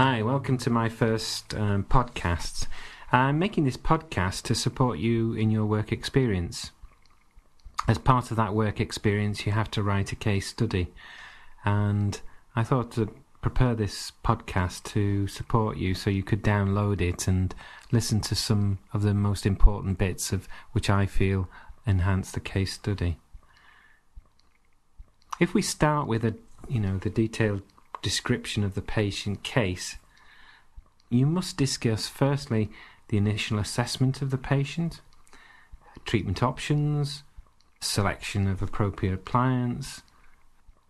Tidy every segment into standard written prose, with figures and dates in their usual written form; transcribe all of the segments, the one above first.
Hi, welcome to my first podcast. I'm making this podcast to support you in your work experience. As part of that work experience, you have to write a case study. And I thought to prepare this podcast to support you so you could download it and listen to some of the most important bits of which I feel enhance the case study. If we start with the detailed description of the patient case, you must discuss firstly the initial assessment of the patient, treatment options, selection of appropriate appliance,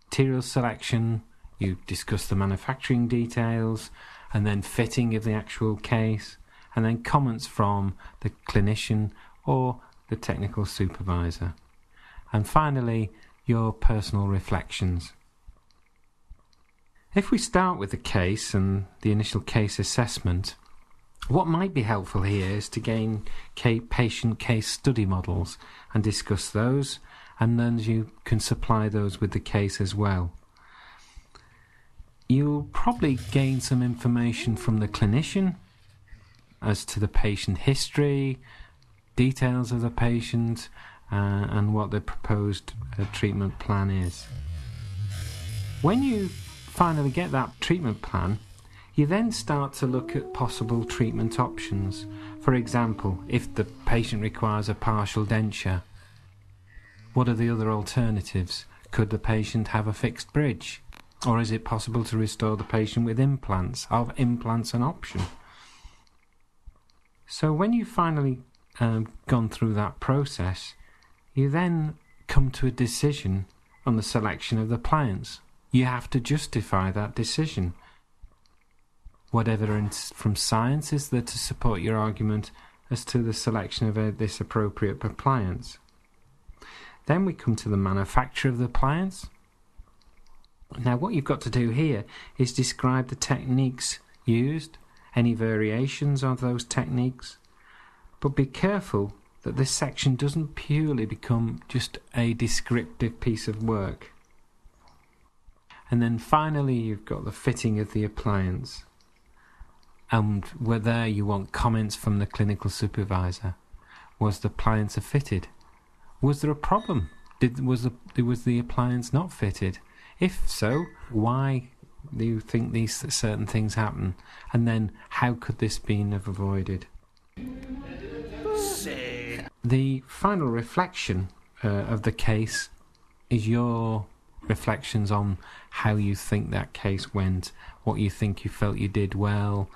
material selection. You discuss the manufacturing details, and then fitting of the actual case, and then comments from the clinician or the technical supervisor. And finally, your personal reflections. If we start with the case and the initial case assessment, what might be helpful here is to gain patient case study models and discuss those, and then you can supply those with the case as well. You'll probably gain some information from the clinician as to the patient history, details of the patient, and what the proposed treatment plan is. When you finally get that treatment plan, you then start to look at possible treatment options. For example, if the patient requires a partial denture, what are the other alternatives? Could the patient have a fixed bridge? Or is it possible to restore the patient with implants? Are implants an option? So when you've finally gone through that process, you then come to a decision on the selection of the appliance. You have to justify that decision. What evidence from science is there to support your argument as to the selection of this appropriate appliance? Then we come to the manufacture of the appliance. Now what you've got to do here is describe the techniques used, any variations of those techniques, but be careful that this section doesn't purely become just a descriptive piece of work. And then finally you've got the fitting of the appliance. And whether you want comments from the clinical supervisor. Was the appliance fitted? Was there a problem? Was the appliance not fitted? If so, why do you think these certain things happen? And then how could this be avoided? The final reflection of the case is your reflections on how you think that case went, what you think you felt you did well,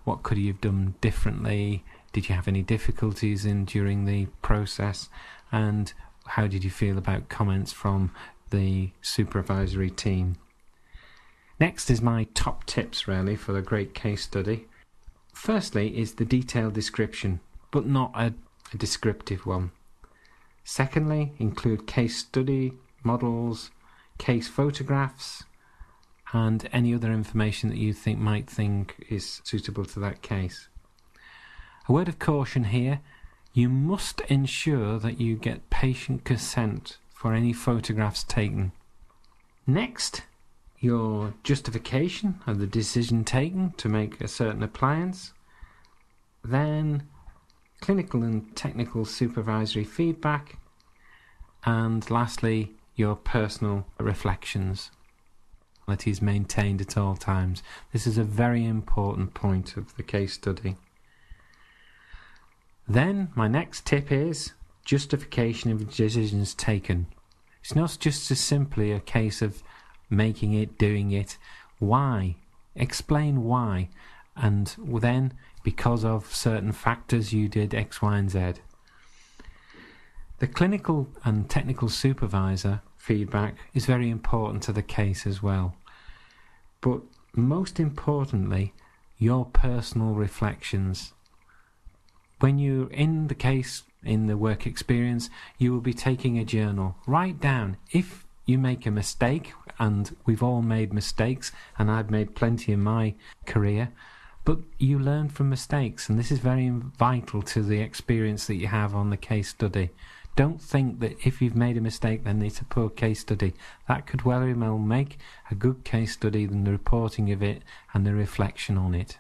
what could you have done differently, did you have any difficulties during the process, and how did you feel about comments from the supervisory team. Next is my top tips really for a great case study. Firstly is the detailed description, but not a descriptive one. Secondly, include case study models, case photographs, and any other information that you might think is suitable to that case. A word of caution here, you must ensure that you get patient consent for any photographs taken. Next, your justification of the decision taken to make a certain appliance. Then, clinical and technical supervisory feedback. And lastly, your personal reflections. That is maintained at all times. This is a very important point of the case study. Then, my next tip is justification of decisions taken. It's not just as simply a case of making it, doing it. Why? Explain why. And then, because of certain factors, you did X, Y, and Z. The clinical and technical supervisor feedback is very important to the case as well. But most importantly, your personal reflections. When you're in the case, in the work experience, you will be taking a journal. Write down if you make a mistake, and we've all made mistakes, and I've made plenty in my career, but you learn from mistakes, and this is very vital to the experience that you have on the case study. Don't think that if you've made a mistake then it's a poor case study. That could well make a good case study than the reporting of it and the reflection on it.